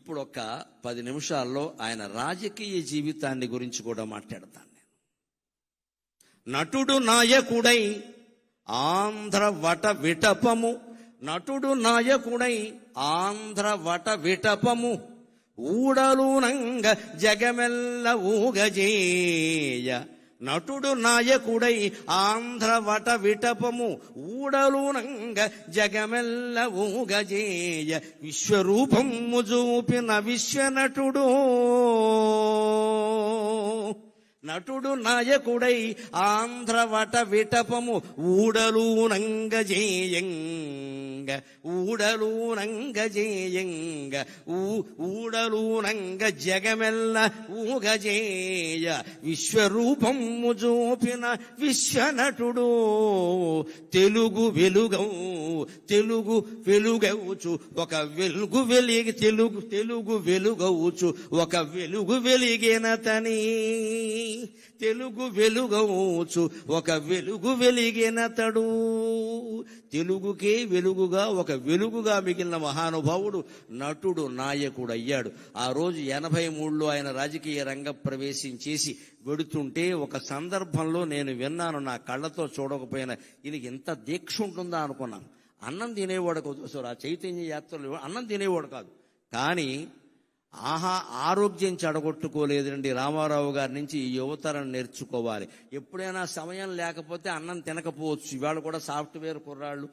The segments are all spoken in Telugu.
ఇప్పుడు ఒక 10 నిమిషాల్లో ఆయన రాజకీయ జీవితాన్ని గురించి కూడా మాట్లాడతాను నేను. నటుడు నాయకుడై ఆంధ్ర వట విటపము, నటుడు నాయకుడై ఆంధ్ర వట విటపము, ఊడలునంగ జగమెల్ల ఊగజేయ. నటుడు నాయకుడై ఆంధ్ర వట విటపము, ఊడలునంగ జగమెల్ల ఊగజేయ. విశ్వరూపము చూపిన విశ్వనటుడు, నటుడు నాయకుడై ఆంధ్ర వట విటపము, ఊడలునంగ జేయంగ, ఊడలునంగ జేయంగ, ఊడలునంగ జగమెల్ల ఊగజేయ. విశ్వరూపము చూపిన విశ్వనటుడు, తెలుగు వెలుగవు, తెలుగు వెలుగవుచు ఒక వెలుగు వెలిగి, తెలుగు వెలుగవుచు ఒక వెలుగు వెలిగినతని, తెలుగు వెలుగవుచు ఒక వెలుగు వెలిగినతడు. తెలుగుకే వెలుగుగా ఒక వెలుగుగా మిగిలిన మహానుభావుడు నటుడు నాయకుడు అయ్యాడు. ఆ రోజు 83లో ఆయన రాజకీయ రంగ ప్రవేశం చేసి వెడుతుంటే ఒక సందర్భంలో నేను విన్నాను, నా కళ్ళతో చూడకపోయినా ఈయనకి ఇంత దీక్ష ఉంటుందా అనుకున్నాను. అన్నం తినేవాడు కాదు, ఆ చైతన్య యాత్రలో అన్నం తినేవాడు కాదు, కానీ ఆరోగ్యం చెడగొట్టుకోలేదండి. రామారావు గారి నుంచి ఈ యువతరం నేర్చుకోవాలి. ఎప్పుడైనా సమయం లేకపోతే అన్నం తినకపోవచ్చు. ఇవాళ కూడా సాఫ్ట్వేర్ కుర్రాళ్ళు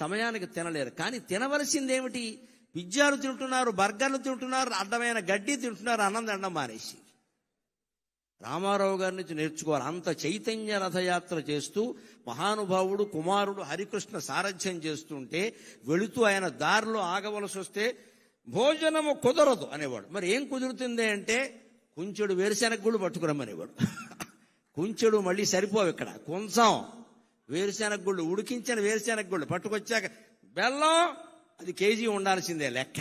సమయానికి తినలేరు, కానీ తినవలసిందేమిటి? పిజ్జాలు తింటున్నారు, బర్గర్లు తింటున్నారు, అడ్డమైన గడ్డి తింటున్నారు, అన్నం తినడం మానేసి. రామారావు గారి నుంచి నేర్చుకోవాలి. అంత చైతన్య రథయాత్ర చేస్తూ మహానుభావుడు కుమారుడు హరికృష్ణ సారథ్యం చేస్తుంటే వెళుతూ ఆయన దారిలో ఆగవలసి వస్తే భోజనము కుదరదు అనేవాడు. మరి ఏం కుదురుతుంది అంటే కుంచెడు వేరుశెనగ గుళ్ళు పట్టుకురమ్మనేవాడు. కుంచెడు మళ్ళీ సరిపోవు, ఇక్కడ కొంచెం వేరుశెనగ గుళ్ళు, ఉడికించిన వేరుశెనగ గుళ్ళు పట్టుకొచ్చాక బెల్లం అది కేజీ ఉండాల్సిందే లెక్క.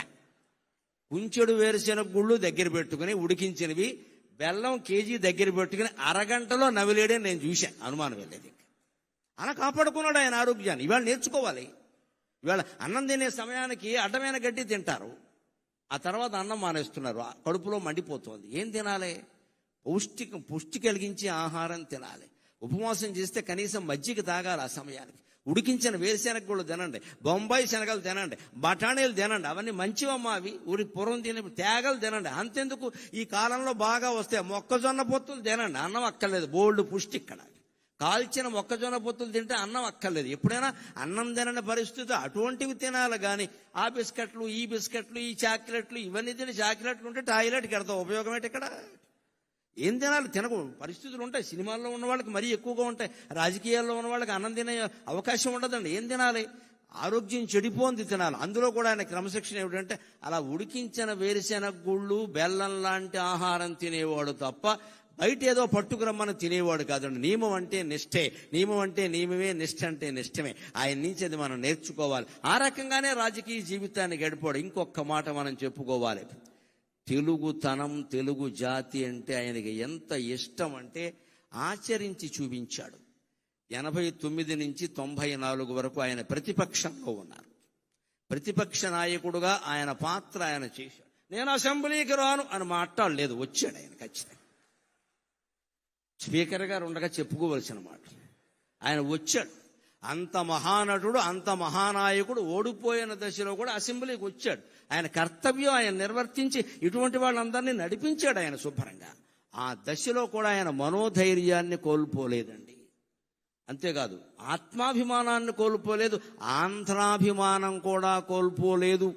కుంచెడు వేరుశెనగ గుళ్ళు దగ్గర పెట్టుకుని ఉడికించినవి బెల్లం కేజీ దగ్గర పెట్టుకుని అరగంటలో నవిలేడే నేను చూశాను, అనుమానం వెళ్ళేది. అలా కాపాడుకున్నాడు ఆయన ఆరోగ్యాన్ని. ఇవాళ నేర్చుకోవాలి. ఇవాళ అన్నం తినే సమయానికి అడ్డమైన గడ్డి తింటారు, ఆ తర్వాత అన్నం మానేస్తున్నారు, కడుపులో మండిపోతుంది. ఏం తినాలి? పుష్టి కలిగించే ఆహారం తినాలి. ఉపవాసం చేస్తే కనీసం మజ్జిగ తాగాలి ఆ సమయానికి. ఉడికించిన వేరుశెనగ గుళ్ళు తినండి, బొంబాయి శనగలు తినండి, బఠానీలు తినండి, అవన్నీ మంచివమ్మా. అవి ఊరికి పూర్వం తినే తేగలు తినండి. అంతెందుకు, ఈ కాలంలో బాగా వస్తే మొక్కజొన్న పొత్తులు తినండి, అన్నం అక్కర్లేదు, బోల్డ్ పుష్టి. ఇక్కడ కాల్చిన మొక్కజొన్న పొత్తులు తింటే అన్నం అక్కర్లేదు. ఎప్పుడైనా అన్నం తినని పరిస్థితి అటువంటివి తినాలి, కానీ ఆ బిస్కెట్లు, ఈ బిస్కెట్లు, ఈ చాక్లెట్లు, ఇవన్నీ తిని చాక్లెట్లు ఉంటే టాయిలెట్కి వెళ్తాం, ఉపయోగం ఏంటి? ఇక్కడ ఏం తినాలి? తినకు పరిస్థితులు ఉంటాయి. సినిమాల్లో ఉన్న వాళ్ళకి మరీ ఎక్కువగా ఉంటాయి, రాజకీయాల్లో ఉన్న వాళ్ళకి అన్నం తినే అవకాశం ఉండదండి. ఏం తినాలి? ఆరోగ్యం చెడిపోంది తినాలి. అందులో కూడా ఆయన క్రమశిక్షణ ఏమిటంటే అలా ఉడికించిన వేరుశెనగ గుళ్ళు, బెల్లం లాంటి ఆహారం తినేవాడు తప్ప బయట ఏదో పట్టుకురమ్మని తినేవాడు కాదండి. నియమం అంటే నిష్ఠే, నియమం అంటే నియమమే, నిష్ఠ అంటే నిష్ఠమే. ఆయన నుంచి అది మనం నేర్చుకోవాలి. ఆ రకంగానే రాజకీయ జీవితాన్ని గడిపాడు. ఇంకొక మాట మనం చెప్పుకోవాలి. తెలుగుతనం, తెలుగు జాతి అంటే ఆయనకి ఎంత ఇష్టం అంటే ఆచరించి చూపించాడు. 89 నుంచి 94 వరకు ఆయన ప్రతిపక్షంలో ఉన్నారు. ప్రతిపక్ష నాయకుడుగా ఆయన పాత్ర ఆయన చేశాడు. నేను అసెంబ్లీకి రాను అని మాట్లాడలేదు, వచ్చాడు ఆయన. ఖచ్చితంగా స్పీకర్ గారు ఉండగా చెప్పుకోవలసిన మాట. ఆయన వచ్చాడు. అంత మహానటుడు, అంత మహానాయకుడు ఓడిపోయిన దశలో కూడా అసెంబ్లీకి వచ్చాడు. ఆయన కర్తవ్యం ఆయన నిర్వర్తించి ఇటువంటి వాళ్ళందరినీ నడిపించాడు ఆయన శుభ్రంగా. ఆ దశలో కూడా ఆయన మనోధైర్యాన్ని కోల్పోలేదండి. అంతేకాదు ఆత్మాభిమానాన్ని కోల్పోలేదు, ఆంధ్రాభిమానం కూడా కోల్పోలేదు.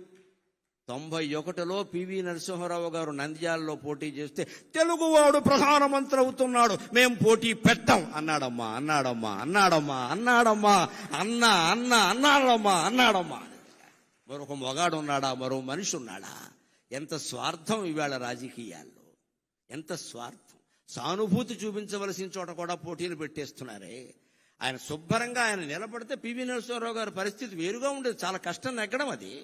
91లో పివి నరసింహారావు గారు నంద్యాలలో పోటీ చేస్తే తెలుగువాడు ప్రధానమంత్రి అవుతున్నాడు, మేం పోటీ పెట్టాం అన్నాడమ్మా, అన్నాడమ్మా, అన్నాడమ్మా, అన్నాడమ్మా, అన్నా అన్నా అన్నాడమ్మా, అన్నాడమ్మా. మరొక మొగాడు ఉన్నాడా? మరో మనిషి ఉన్నాడా? ఎంత స్వార్థం ఇవాళ రాజకీయాల్లో, ఎంత స్వార్థం. సానుభూతి చూపించవలసిన చోట కూడా పోటీలు పెట్టేస్తున్నారే. ఆయన శుభ్రంగా ఆయన నిలబడితే పివి నరసింహారావు గారి పరిస్థితి వేరుగా ఉండేది. చాలా కష్టం నెగ్గడం అది.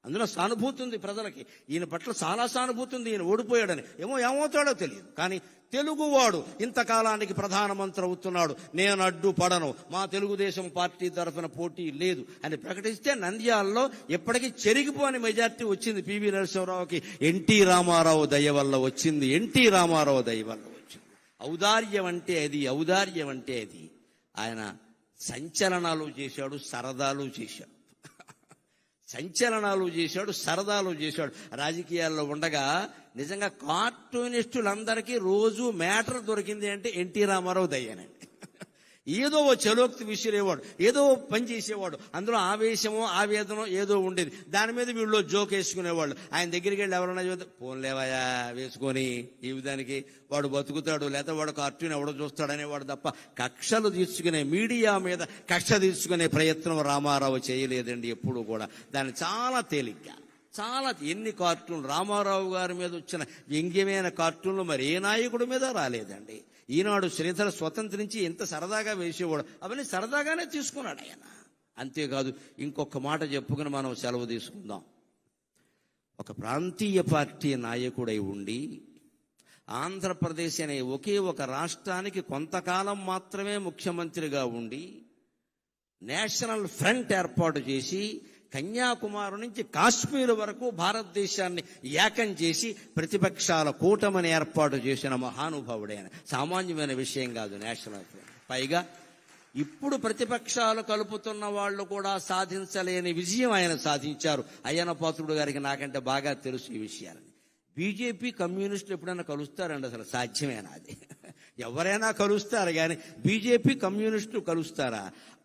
అందులో సానుభూతి ఉంది ప్రజలకి. ఈయన పట్ల చాలా సానుభూతి ఉంది. ఈయన ఓడిపోయాడని ఏమవుతాడో తెలియదు. కానీ తెలుగువాడు ఇంతకాలానికి ప్రధానమంత్రి అవుతున్నాడు, నేను అడ్డుపడను, మా తెలుగుదేశం పార్టీ తరఫున పోటీ లేదు అని ప్రకటిస్తే నంద్యాలలో ఎప్పటికీ చెరిగిపోని మెజార్టీ వచ్చింది. పివి నరసింహరావుకి ఎన్టీ రామారావు దయ వల్ల వచ్చింది. ఎన్టీ రామారావు దయ వల్ల వచ్చింది. ఔదార్యం అంటే అది, ఔదార్యం అంటే అది. ఆయన సంచలనాలు చేశాడు, సరదాలు చేశాడు. సంచలనాలు చేశాడు, సరదాలు చేశాడు. రాజకీయాల్లో ఉండగా నిజంగా కార్టూనిస్టులందరికీ రోజు మ్యాటర్ దొరికింది అంటే ఎన్టీ రామారావు దయ్యనండి. ఏదో ఓ చలోక్తి విసిరేవాడు, ఏదో పని చేసేవాడు. అందులో ఆవేశమో ఆవేదనో ఏదో ఉండేది. దాని మీద వీళ్ళు జోక్ వేసుకునేవాళ్ళు. ఆయన దగ్గరికి వెళ్ళి ఎవరన్నా చూస్తే పోన్లేవయా వేసుకొని ఈ విధానికి వాడు బతుకుతాడు, లేకపోతే వాడు కార్టూన్ ఎవడో చూస్తాడనేవాడు తప్ప కక్షలు తీర్చుకునే, మీడియా మీద కక్ష తీర్చుకునే ప్రయత్నం రామారావు చేయలేదండి ఎప్పుడు కూడా. దాన్ని చాలా తేలిగ్గా, చాలా ఎన్ని కార్టూన్లు రామారావు గారి మీద వచ్చిన వ్యంగ్యమైన కార్టూన్లు మరి ఏ నాయకుడి మీద రాలేదండి. ఈనాడు శ్రీధర స్వతంత్రించి ఎంత సరదాగా వేసేవాడు, అవన్నీ సరదాగానే తీసుకున్నాడు ఆయన. అంతేకాదు ఇంకొక మాట చెప్పుకుని మనం సెలవు తీసుకుందాం. ఒక ప్రాంతీయ పార్టీ నాయకుడై ఉండి ఆంధ్రప్రదేశ్ అనే ఒకే ఒక రాష్ట్రానికి కొంతకాలం మాత్రమే ముఖ్యమంత్రిగా ఉండి నేషనల్ ఫ్రంట్ ఏర్పాటు చేసి కన్యాకుమారి నుంచి కాశ్మీర్ వరకు భారతదేశాన్ని ఏకం చేసి ప్రతిపక్షాల కూటమిని ఏర్పాటు చేసిన మహానుభావుడైన. సామాన్యమైన విషయం కాదు నేషనల్ ఫ్రంట్. పైగా ఇప్పుడు ప్రతిపక్షాలు కలుపుతున్న వాళ్ళు కూడా సాధించలేని విజయం ఆయన సాధించారు. అయ్యన్న పాత్రుడు గారికి నాకంటే బాగా తెలుసు ఈ విషయాలని. బీజేపీ కమ్యూనిస్టులు ఎప్పుడైనా కలుస్తారండి? అసలు సాధ్యమేనా అది? ఎవరైనా కలుస్తారు కానీ బీజేపీ కమ్యూనిస్టులు కలుస్తారా?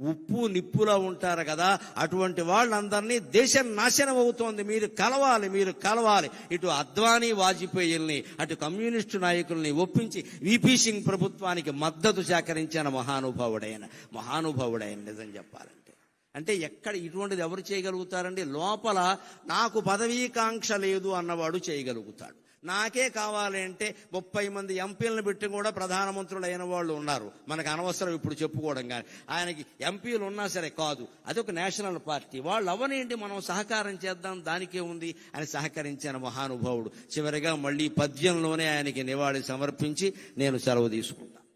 ఉప్పు నిప్పులా ఉంటారు కదా, అటువంటి వాళ్ళందరినీ దేశం నాశనం అవుతోంది, మీరు కలవాలి, మీరు కలవాలి. ఇటు అద్వానీ వాజ్పేయిల్ని అటు కమ్యూనిస్టు నాయకుల్ని ఒప్పించి విపి సింగ్ ప్రభుత్వానికి మద్దతు సేకరించిన మహానుభావుడైన నిజం చెప్పాలంటే. అంటే ఎక్కడ ఇటువంటిది ఎవరు చేయగలుగుతారండి? లోపల నాకు పదవీకాంక్ష లేదు అన్నవాడు చేయగలుగుతాడు. నాకే కావాలి అంటే 30 మంది ఎంపీలను పెట్టి కూడా ప్రధానమంత్రులు అయిన వాళ్ళు ఉన్నారు. మనకు అనవసరం ఇప్పుడు చెప్పుకోవడం. కానీ ఆయనకి ఎంపీలు ఉన్నా సరే కాదు, అదొక నేషనల్ పార్టీ, వాళ్ళు అవనేంటి, మనం సహకారం చేద్దాం దానికే ఉంది అని సహకరించిన మహానుభావుడు. చివరిగా మళ్ళీ పద్యంలోనే ఆయనకి నివాళి సమర్పించి నేను సెలవు తీసుకుంటాను.